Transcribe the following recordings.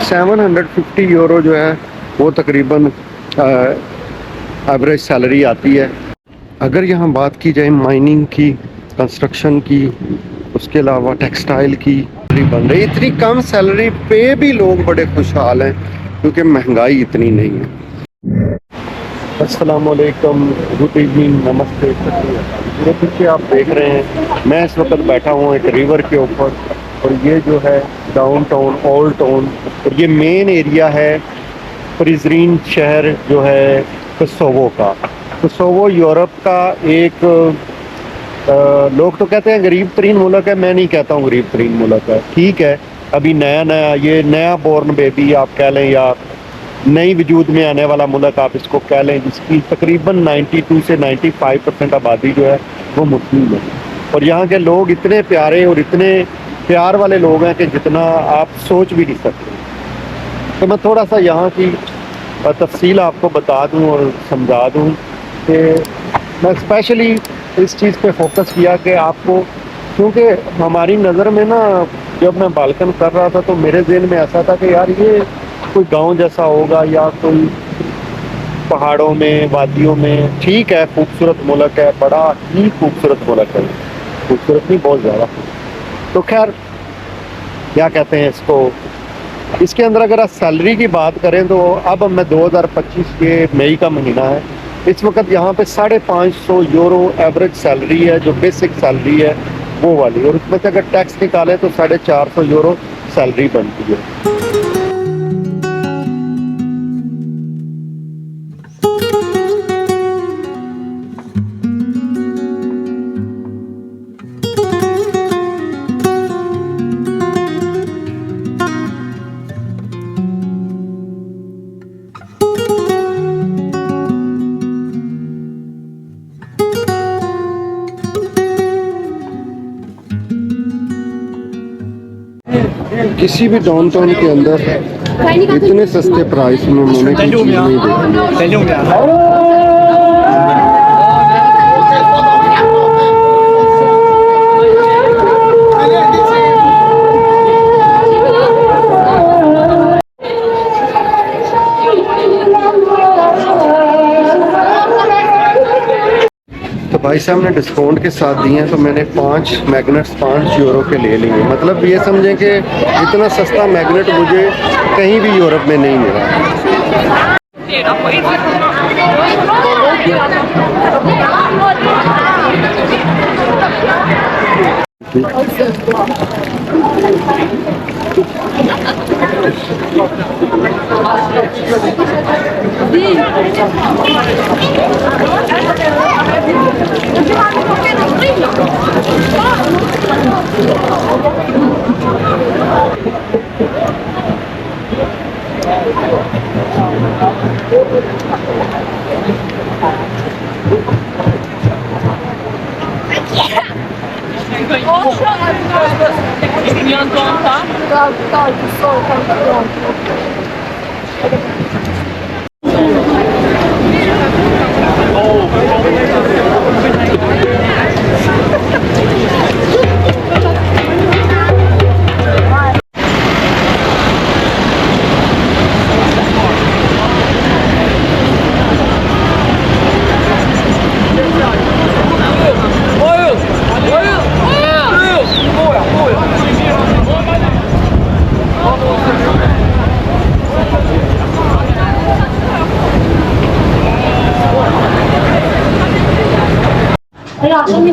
750 euro जो है वो तकरीबन एवरेज सैलरी आती है। अगर यहाँ बात की जाए माइनिंग की, कंस्ट्रक्शन की, उसके अलावा टेक्सटाइल की बन रही, इतनी कम सैलरी पे भी लोग बड़े खुशहाल हैं क्योंकि महंगाई इतनी नहीं है। अस्सलाम वालेकुम, गुड इवनिंग, नमस्ते। मेरे पीछे आप देख रहे हैं, मैं इस वक्त बैठा हूँ एक रिवर के ऊपर, और ये जो है डाउन टाउन, ओल्ड टाउन, और ये मेन एरिया है प्रिजरीन शहर जो है कोसोवो का। कोसोवो यूरोप का एक लोग तो कहते हैं गरीब तरीन मुल्क है, मैं नहीं कहता हूँ गरीब तरीन मुल्क है। ठीक है, अभी नया नया ये नया बोर्न बेबी आप कह लें या नई वजूद में आने वाला मुल्क आप इसको कह लें, जिसकी तकरीबन 92 से 95% आबादी जो है वो मुस्लिम है। और यहाँ के लोग इतने प्यारे और इतने प्यार वाले लोग हैं कि जितना आप सोच भी नहीं सकते। तो मैं थोड़ा सा यहाँ की तफसील आपको बता दूँ और समझा दूँ कि मैं स्पेशली इस चीज़ पे फोकस किया कि आपको, क्योंकि हमारी नज़र में ना जब मैं बालकन कर रहा था तो मेरे जहन में ऐसा था कि यार ये कोई गांव जैसा होगा या कोई पहाड़ों में, वादियों में। ठीक है, खूबसूरत मुल्क है, बड़ा ही खूबसूरत मुल्क है, खूबसूरत नहीं बहुत ज़्यादा। तो खैर क्या कहते हैं इसको, इसके अंदर अगर आप सैलरी की बात करें तो अब मैं 2025 के मई का महीना है, इस वक्त यहाँ पे 550 यूरो एवरेज सैलरी है, जो बेसिक सैलरी है वो वाली, और उसमें से अगर टैक्स निकाले तो 450 यूरो सैलरी बनती है। किसी भी डाउन टाउन के अंदर इतने सस्ते प्राइस में मैंने कोई चीज़ नहीं देखी। तो भाई साहब ने डिस्काउंट के साथ दिए हैं, तो मैंने 5 मैग्नेट्स 5 यूरो के ले लिए। मतलब ये समझें कि इतना सस्ता मैग्नेट मुझे कहीं भी यूरोप में नहीं मिला।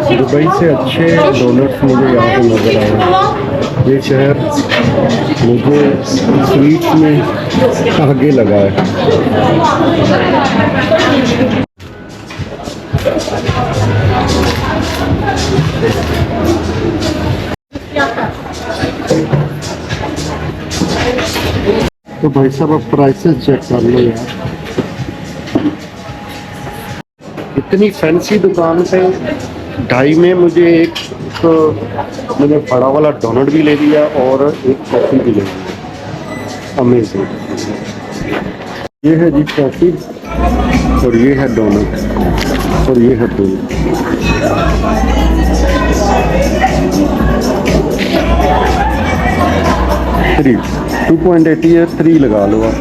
दुबई से अच्छे डोनट्स मुझे यहाँ पे नज़र आए। ये शहर मुझे स्वीट्स में आगे लगा है। तो भाई साहब अब प्राइसेस चेक कर लो यार, इतनी फैंसी दुकान पे 2.5 में मुझे मैंने बड़ा वाला डोनट भी ले लिया और एक कॉफ़ी भी ले लिया। अमेजिंग। ये है जी कॉफ़ी और ये है डोनट और ये है बिल। 2.80 है, 3 लगा लो आप।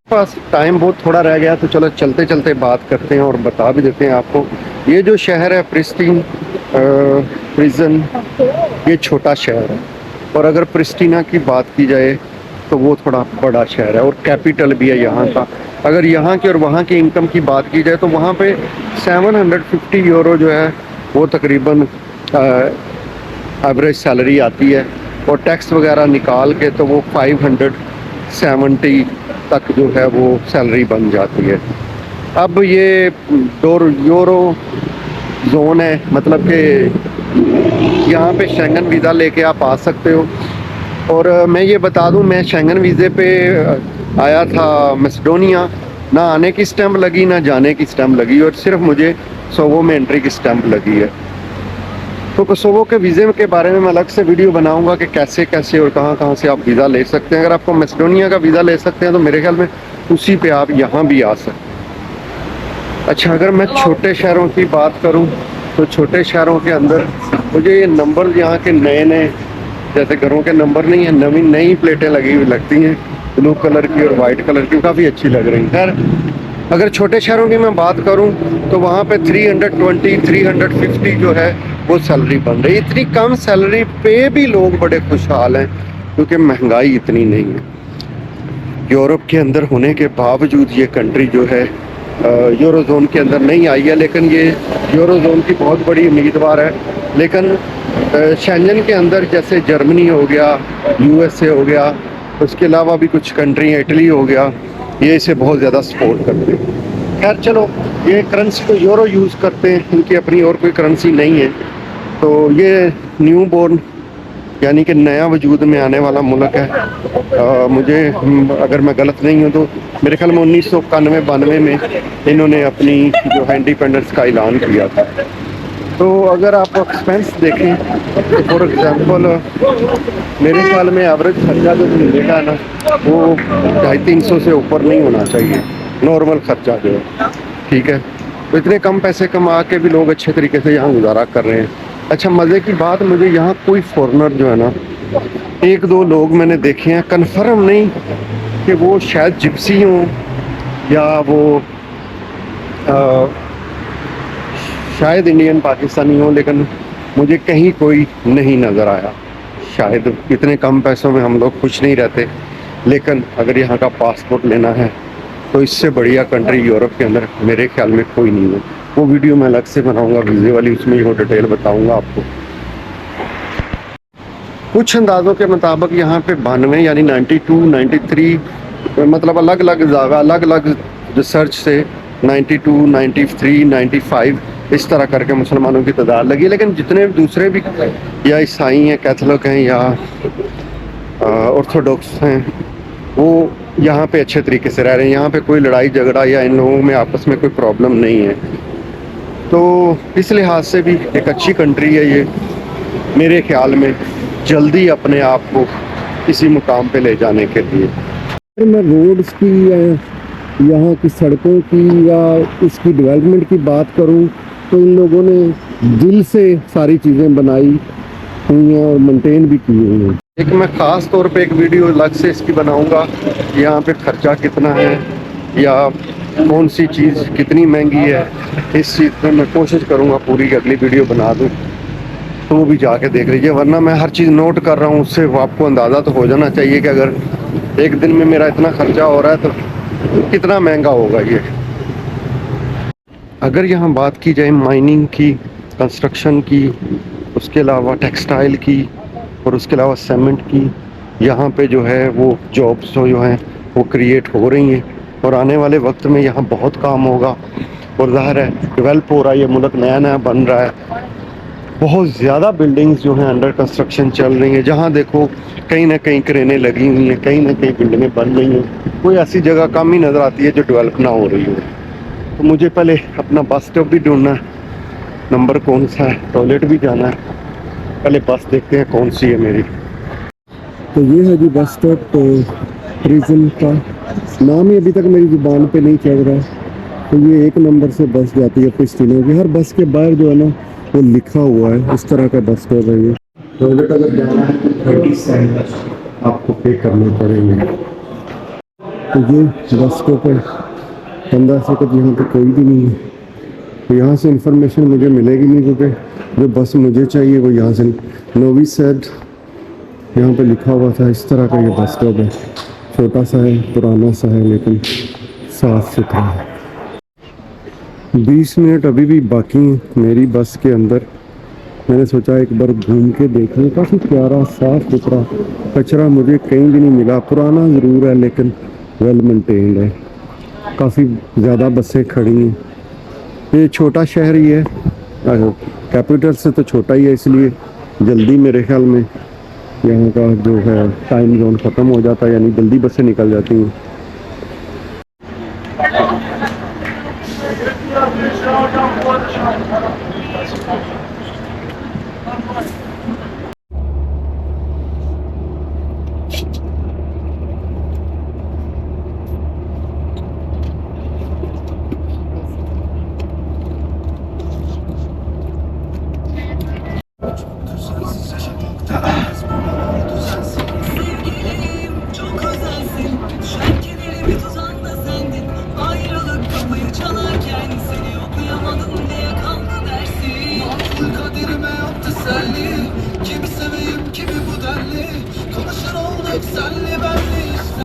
पास टाइम बहुत थोड़ा रह गया, तो चलो चलते चलते बात करते हैं और बता भी देते हैं आपको। ये जो शहर है प्रिस्टीन प्रिजन, ये छोटा शहर है, और अगर प्रिस्टीना की बात की जाए तो वो थोड़ा बड़ा शहर है और कैपिटल भी है यहाँ का। अगर यहाँ की और वहाँ की इनकम की बात की जाए तो वहाँ पे 750 यूरो जो है वो तकरीबन एवरेज सैलरी आती है, और टैक्स वगैरह निकाल के तो वो 570 तक जो है वो सैलरी बन जाती है। अब ये यूरो जोन है, मतलब कि यहाँ पे शेंगन वीज़ा लेके आप आ सकते हो। और मैं ये बता दूँ, मैं शेंगन वीज़े पे आया था मैसेडोनिया, ना आने की स्टैंप लगी ना जाने की स्टैंप लगी, और सिर्फ मुझे कोसोवो में एंट्री की स्टैंप लगी है। तो कोसोवो के वीज़े के बारे में मैं अलग से वीडियो बनाऊंगा कि कैसे कैसे और कहाँ कहाँ से आप वीज़ा ले सकते हैं। अगर आपको मैसेडोनिया का वीज़ा ले सकते हैं तो मेरे ख्याल में उसी पे आप यहाँ भी आ सकते हैं। अच्छा, अगर मैं छोटे शहरों की बात करूँ तो छोटे शहरों के अंदर मुझे ये नंबर यहाँ के नए नए, जैसे घरों के नंबर नहीं है, नई प्लेटें लगी हुई लगती हैं, ब्लू कलर की और वाइट कलर की, काफ़ी अच्छी लग रही है। अगर छोटे शहरों की मैं बात करूं तो वहाँ पे 320 350 जो है वो सैलरी बन रही है। इतनी कम सैलरी पे भी लोग बड़े खुशहाल हैं क्योंकि महंगाई इतनी नहीं है। यूरोप के अंदर होने के बावजूद ये कंट्री जो है यूरो जोन के अंदर नहीं आई है, लेकिन ये यूरो जोन की बहुत बड़ी उम्मीदवार है। लेकिन शेंजन के अंदर जैसे जर्मनी हो गया, यूएसए हो गया, उसके अलावा भी कुछ कंट्री, इटली हो गया, ये इसे बहुत ज़्यादा सपोर्ट करते हैं। खैर चलो, ये करेंसी को यूरो यूज़ करते हैं, इनकी अपनी और कोई करेंसी नहीं है। तो ये न्यू बोर्न यानी कि नया वजूद में आने वाला मुल्क है। मुझे अगर मैं गलत नहीं हूँ तो मेरे ख्याल में 1991-92 में इन्होंने अपनी जो है इंडिपेंडेंस का ऐलान किया था। तो अगर आप एक्सपेंस देखें तो फॉर एग्ज़ाम्पल मेरे ख्याल में एवरेज खर्चा जो महीने का है ना, वो 250-300 से ऊपर नहीं होना चाहिए, नॉर्मल खर्चा जो है, ठीक है। तो इतने कम पैसे कमा के भी लोग अच्छे तरीके से यहाँ गुजारा कर रहे हैं। अच्छा, मज़े की बात, मुझे यहाँ कोई फॉरेनर जो है ना, 1-2 लोग मैंने देखे हैं, कन्फर्म नहीं कि वो शायद जिप्सी हों या वो शायद इंडियन पाकिस्तानी हो, लेकिन मुझे कहीं कोई नहीं नज़र आया। शायद इतने कम पैसों में हम लोग खुश नहीं रहते, लेकिन अगर यहाँ का पासपोर्ट लेना है तो इससे बढ़िया कंट्री यूरोप के अंदर मेरे ख्याल में कोई नहीं है। वो वीडियो मैं अलग से बनाऊंगा वीज़े वाली, उसमें वो डिटेल बताऊंगा आपको। कुछ अंदाज़ों के मुताबिक यहाँ पे 92 यानी 92, 93, मतलब अलग अलग रिसर्च से 92, 93, 95 इस तरह करके मुसलमानों की तादाद लगी। लेकिन जितने दूसरे भी, या ईसाई हैं, कैथोलिक हैं, या ऑर्थोडॉक्स हैं, वो यहाँ पे अच्छे तरीके से रह रहे हैं। यहाँ पे कोई लड़ाई झगड़ा या इन लोगों में आपस में कोई प्रॉब्लम नहीं है। तो इस लिहाज से भी एक अच्छी कंट्री है ये, मेरे ख्याल में जल्दी अपने आप को किसी मुकाम पे ले जाने के लिए। मैं रोड्स की या यहाँ की सड़कों की या इसकी डेवलपमेंट की बात करूँ तो इन लोगों ने दिल से सारी चीज़ें बनाई हुई हैं और मेंटेन भी की हुई हैं। एक मैं ख़ास तौर पे एक वीडियो अलग से इसकी बनाऊंगा, यहाँ पे खर्चा कितना है या कौन सी चीज़ कितनी महंगी है, इस चीज़ पे मैं कोशिश करूँगा पूरी अगली वीडियो बना दूँ, तो वो भी जाके देख लीजिए। वरना मैं हर चीज़ नोट कर रहा हूँ, उससे आपको अंदाज़ा तो हो जाना चाहिए कि अगर एक दिन में मेरा इतना खर्चा हो रहा है तो कितना महंगा होगा ये। अगर यहाँ बात की जाए माइनिंग की, कंस्ट्रक्शन की, उसके अलावा टेक्सटाइल की और उसके अलावा सीमेंट की, यहाँ पे जो है वो जॉब्स जो हैं वो क्रिएट हो रही हैं और आने वाले वक्त में यहाँ बहुत काम होगा। और ज़ाहिर है डेवलप हो रहा है ये मुल्क, नया नया बन रहा है, बहुत ज़्यादा बिल्डिंग्स जो हैं अंडर कंस्ट्रक्शन चल रही हैं। जहाँ देखो कहीं ना कहीं क्रेनें लगी हुई हैं, कहीं ना कहीं बिल्डिंगें बन रही हैं। कोई ऐसी जगह कम ही नज़र आती है जो डेवलप ना हो रही हो। तो मुझे पहले अपना बस स्टॉप भी ढूंढना है, नंबर कौन सा है, टॉयलेट भी जाना है, पहले बस देखते हैं कौन सी है मेरी। तो ये है जी बस स्टॉप, तो प्रिजन का नाम ही अभी तक मेरी ज़ुबान पे नहीं चल रहा है। तो ये 1 नंबर से बस जाती है प्रिस्टिना की। हर बस के बाहर जो है ना वो लिखा हुआ है, इस तरह का बस स्टॉप है ये। टॉयलेट अगर जाना है तो 30 सेंट आपको पे करने पड़ेंगे। तो ये बस स्टॉप है 15 से तक, यहाँ पे कोई भी नहीं है। तो यहाँ से इंफॉर्मेशन मुझे मिलेगी नहीं, क्योंकि जो बस मुझे चाहिए वो यहाँ से नोवी सैड यहाँ पे लिखा हुआ था। इस तरह का ये बस स्टॉप है, छोटा सा है, पुराना सा है, लेकिन साफ सुथरा है। 20 मिनट अभी भी बाकी हैं मेरी बस के अंदर। मैंने सोचा एक बार घूम के देख लूँ। काफ़ी प्यारा साफ सुथरा, कचरा मुझे कहीं भी नहीं मिला। पुराना ज़रूर है लेकिन वेल मेंटेन्ड है। काफ़ी ज़्यादा बसें खड़ी हैं। ये छोटा शहर ही है, कैपिटल से तो छोटा ही है, इसलिए जल्दी मेरे ख्याल में यहाँ का जो है टाइम जोन ख़त्म हो जाता है, यानी जल्दी बसें निकल जाती हैं। Çok özelsin, şarkılarımı tuzan da sendin. Ayrılık kapıyı çalarken seni okuyamadım diye kaldı dersin. Aklı kaderime yok teselli. Kimi seveyim kimi bu denli. Konuşur olduk senle benle işte.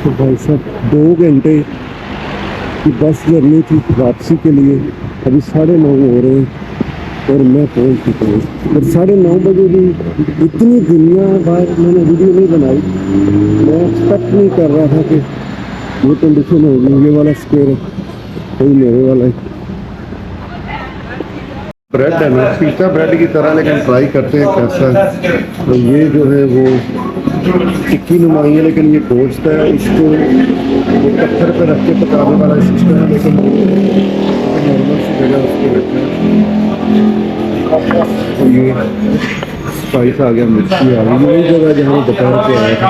तो भाई साहब 2 घंटे की बस जर्नी थी वापसी के लिए। अभी 9:30 हो रहे हैं और मैं पहुंच चुका हूँ। और 9:30 बजे भी इतनी दुनिया बाहर मैंने वीडियो नहीं बनाई। मैं एक्सपेक्ट नहीं कर रहा था कि ये कंडीशन होगी। ये वाला स्क्वायर कोई मेरे वाला है। ब्रेड है ना, पिज़्ज़ा ब्रेड की तरह, लेकिन ट्राई करते हैं कैसा है। तो ये जो है वो टिक्की नुमाई है, लेकिन ये गोश्त है। इसको वो पत्थर पे रख के पकाने वाला सिस्टम है, लेकिन नॉर्मल सी जगह उसको रखते हैं। तो ये स्पाइस आ गया, मिर्ची आ गई। यही जगह जहाँ दोपहर के आया था।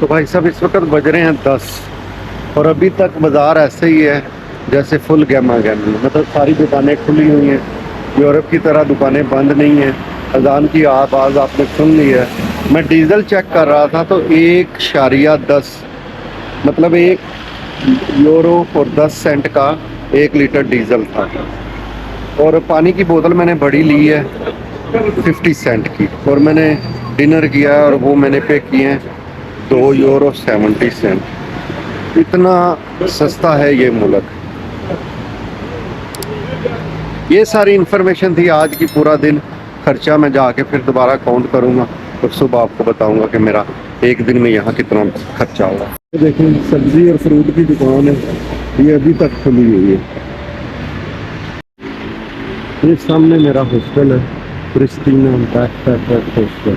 तो भाई साहब इस वक्त बज रहे हैं 10 और अभी तक बाज़ार ऐसे ही है जैसे फुल गैमा गैमी। मतलब सारी दुकानें खुली हुई हैं। यूरोप की तरह दुकानें बंद नहीं हैं। अजान की आवाज़ आपने सुन ली है। मैं डीज़ल चेक कर रहा था तो 1.10 मतलब 1 यूरो और 10 सेंट का 1 लीटर डीज़ल था। और पानी की बोतल मैंने बड़ी ली है 50 सेंट की, और मैंने डिनर किया है और वो मैंने पे किए हैं 2 यूरो 70 सेंट। इतना सस्ता है ये मुल्क। ये सारी इन्फॉर्मेशन थी आज की। पूरा दिन खर्चा मैं जाके फिर दोबारा काउंट करूँगा और सुबह आपको बताऊँगा कि मेरा एक दिन में यहाँ कितना खर्चा हुआ। देखिए सब्जी और फ्रूट की दुकान है, ये अभी तक खुली हुई है। ये सामने मेरा हॉस्टल है, प्रिस्टीना बैकपैकर हॉस्टल।